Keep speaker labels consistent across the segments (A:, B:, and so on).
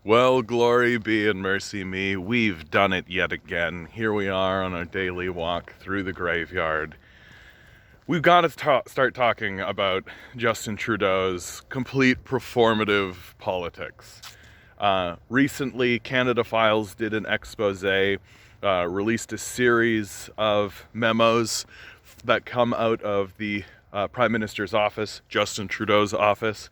A: Well, glory be and mercy me, we've done it yet again. Here we are on our daily walk through the graveyard. We've got to start talking about Justin Trudeau's complete performative politics. Recently, Canada Files did an expose, released a series of memos that come out of the Prime Minister's office, Justin Trudeau's office,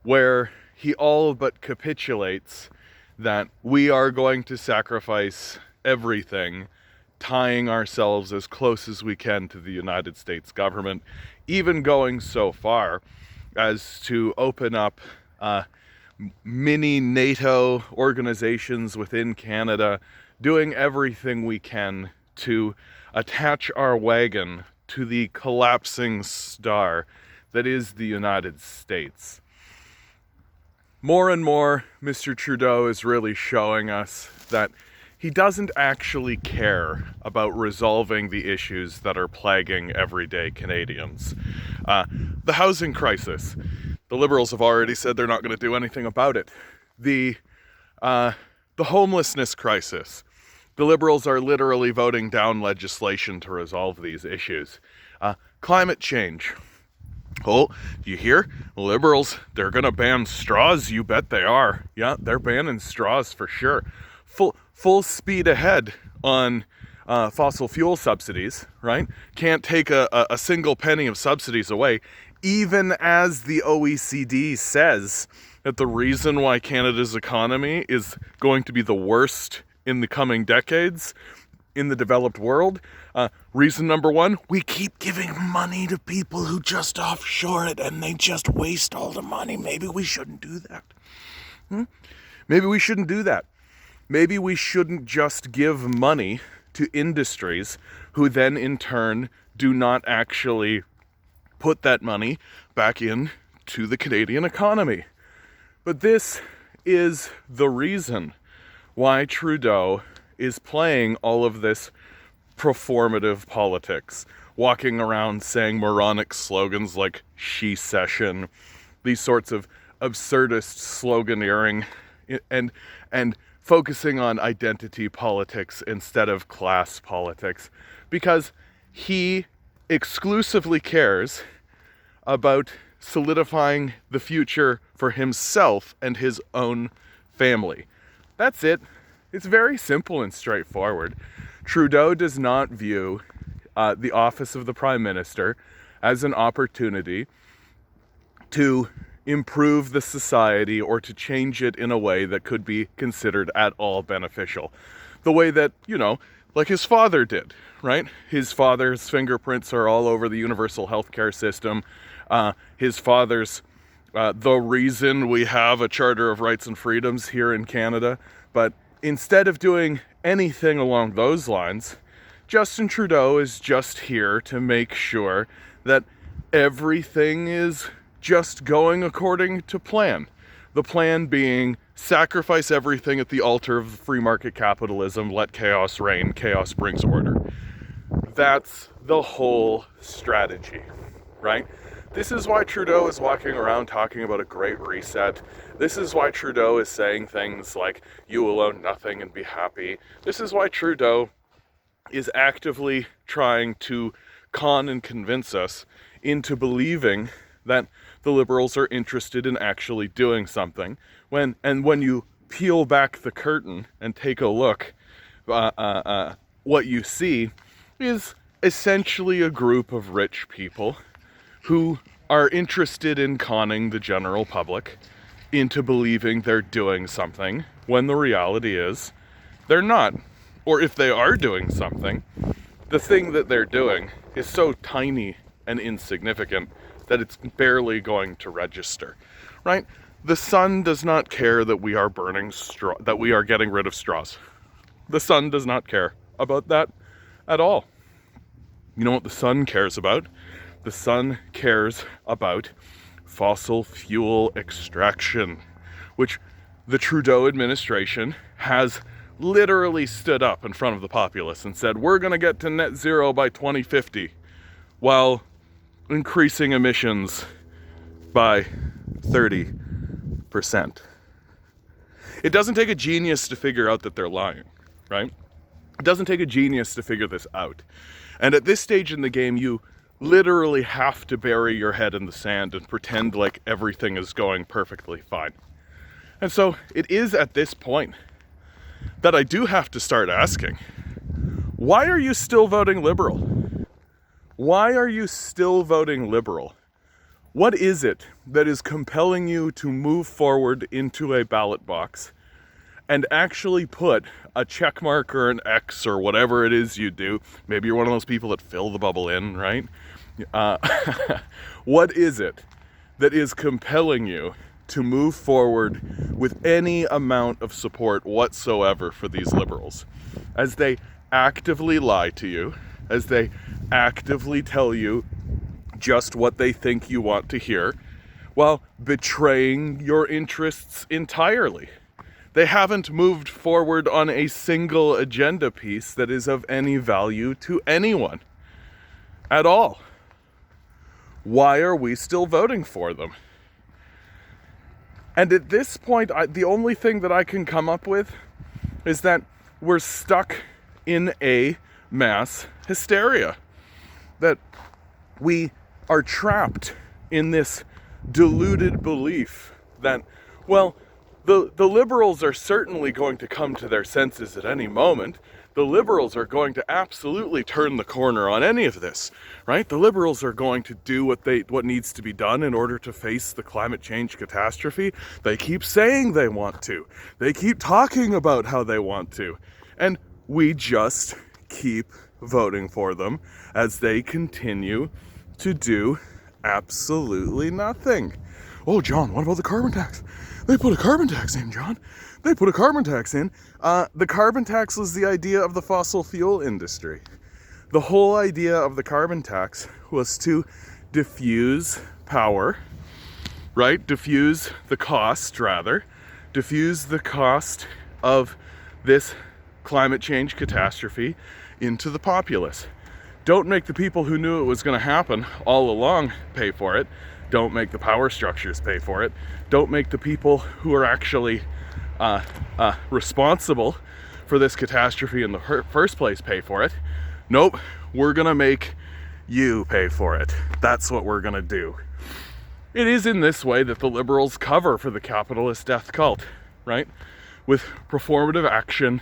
A: where he all but capitulates that we are going to sacrifice everything, tying ourselves as close as we can to the United States government, even going so far as to open up mini NATO organizations within Canada, doing everything we can to attach our wagon to the collapsing star that is the United States. More and more, Mr. Trudeau is really showing us that he doesn't actually care about resolving the issues that are plaguing everyday Canadians. The housing crisis. The Liberals have already said they're not going to do anything about it. The homelessness crisis. The Liberals are literally voting down legislation to resolve these issues. Climate change. Oh, you hear? Liberals, they're going to ban straws. You bet they are. Yeah, they're banning straws for sure. Full speed ahead on fossil fuel subsidies, right? Can't take a single penny of subsidies away, even as the OECD says that the reason why Canada's economy is going to be the worst in the coming decades in the developed world. Reason number one, we keep giving money to people who just offshore it and they just waste all the money. Maybe we shouldn't do that. Maybe we shouldn't do that. Maybe we shouldn't just give money to industries who then in turn do not actually put that money back in to the Canadian economy. But this is the reason why Trudeau is playing all of this performative politics, walking around saying moronic slogans like "she session," these sorts of absurdist sloganeering, and focusing on identity politics instead of class politics, because he exclusively cares about solidifying the future for himself and his own family. That's it. It's very simple and straightforward. Trudeau does not view the office of the Prime Minister as an opportunity to improve the society or to change it in a way that could be considered at all beneficial. The way that, like his father did, right? His father's fingerprints are all over the universal healthcare system. His father's the reason we have a Charter of Rights and Freedoms here in Canada. But instead of doing anything along those lines, Justin Trudeau is just here to make sure that everything is just going according to plan. The plan being sacrifice everything at the altar of free market capitalism, let chaos reign, chaos brings order. That's the whole strategy, right? This is why Trudeau is walking around talking about a great reset. This is why Trudeau is saying things like, you will own nothing and be happy. This is why Trudeau is actively trying to con and convince us into believing that the Liberals are interested in actually doing something. When you peel back the curtain and take a look, what you see is essentially a group of rich people who are interested in conning the general public into believing they're doing something when the reality is they're not. Or if they are doing something, the thing that they're doing is so tiny and insignificant that it's barely going to register, right? The sun does not care that we are burning straw, that we are getting rid of straws. The sun does not care about that at all. You know what the sun cares about? The sun cares about fossil fuel extraction, which the Trudeau administration has literally stood up in front of the populace and said, we're going to get to net zero by 2050, while increasing emissions by 30%. It doesn't take a genius to figure out that they're lying, right? It doesn't take a genius to figure this out. And at this stage in the game, you literally have to bury your head in the sand and pretend like everything is going perfectly fine. And so it is at this point that I do have to start asking, why are you still voting Liberal? Why are you still voting Liberal? What is it that is compelling you to move forward into a ballot box and actually put a check mark or an X or whatever it is you do? Maybe you're one of those people that fill the bubble in, right? What is it that is compelling you to move forward with any amount of support whatsoever for these Liberals, as they actively lie to you, as they actively tell you just what they think you want to hear, while betraying your interests entirely? They haven't moved forward on a single agenda piece that is of any value to anyone at all. Why are we still voting for them? And at this point, the only thing that I can come up with is that we're stuck in a mass hysteria. That we are trapped in this deluded belief that, well, the Liberals are certainly going to come to their senses at any moment. The Liberals are going to absolutely turn the corner on any of this, right? The Liberals are going to do what needs to be done in order to face the climate change catastrophe. They keep saying they want to. They keep talking about how they want to. And we just keep voting for them as they continue to do absolutely nothing. Oh, John, what about the carbon tax? They put a carbon tax in, John. They put a carbon tax in. The carbon tax was the idea of the fossil fuel industry. The whole idea of the carbon tax was to diffuse power, right? Diffuse the cost of this climate change catastrophe into the populace. Don't make the people who knew it was going to happen all along pay for it. Don't make the power structures pay for it. Don't make the people who are actually responsible for this catastrophe in the first place pay for it. Nope, we're gonna make you pay for it. That's what we're gonna do. It is in this way that the Liberals cover for the capitalist death cult, right? With performative action,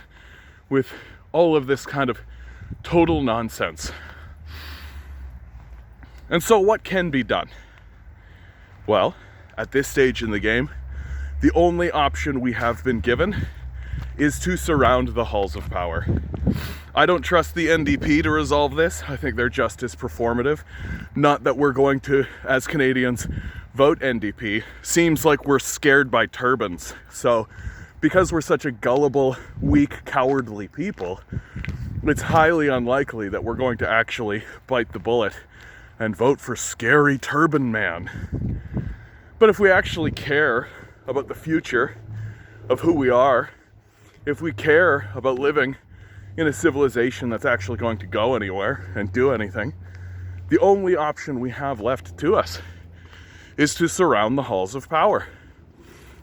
A: with all of this kind of total nonsense. And so what can be done? Well, at this stage in the game, the only option we have been given is to surround the halls of power. I don't trust the NDP to resolve this. I think they're just as performative. Not that we're going to, as Canadians, vote NDP. Seems like we're scared by turbans. So, because we're such a gullible, weak, cowardly people, it's highly unlikely that we're going to actually bite the bullet and vote for scary turban man. But if we actually care about the future of who we are, if we care about living in a civilization that's actually going to go anywhere and do anything, the only option we have left to us is to surround the halls of power,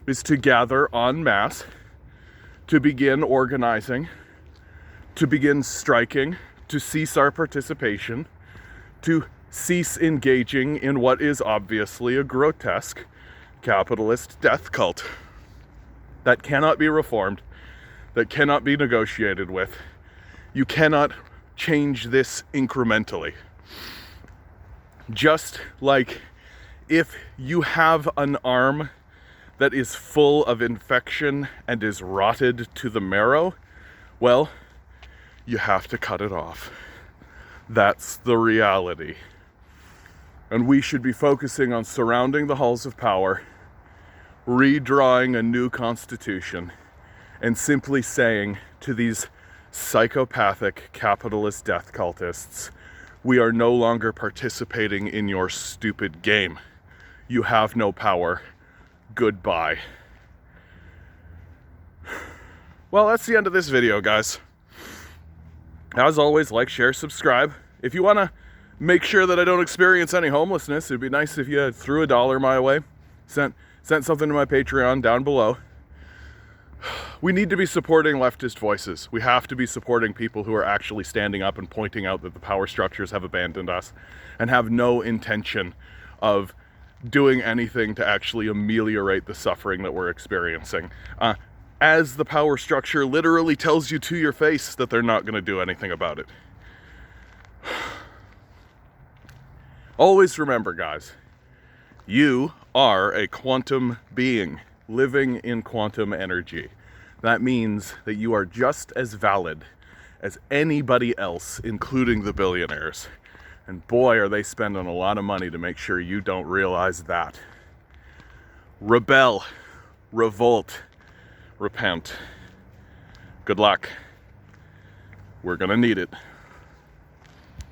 A: is to gather en masse, to begin organizing, to begin striking, to cease our participation, to cease engaging in what is obviously a grotesque capitalist death cult that cannot be reformed, that cannot be negotiated with. You cannot change this incrementally. Just like if you have an arm that is full of infection and is rotted to the marrow, well, you have to cut it off. That's the reality. And we should be focusing on surrounding the halls of power, redrawing a new constitution, and simply saying to these psychopathic capitalist death cultists, we are no longer participating in your stupid game. You have no power. Goodbye. Well, that's the end of this video, guys. As always, like, share, subscribe. If you want to make sure that I don't experience any homelessness, it'd be nice if you threw $1 my way, sent something to my Patreon down below. We need to be supporting leftist voices. We have to be supporting people who are actually standing up and pointing out that the power structures have abandoned us and have no intention of doing anything to actually ameliorate the suffering that we're experiencing. As the power structure literally tells you to your face that they're not going to do anything about it. Always remember, guys, you are a quantum being living in quantum energy. That means that you are just as valid as anybody else, including the billionaires. And boy, are they spending a lot of money to make sure you don't realize that. Rebel, revolt, repent. Good luck. We're gonna need it.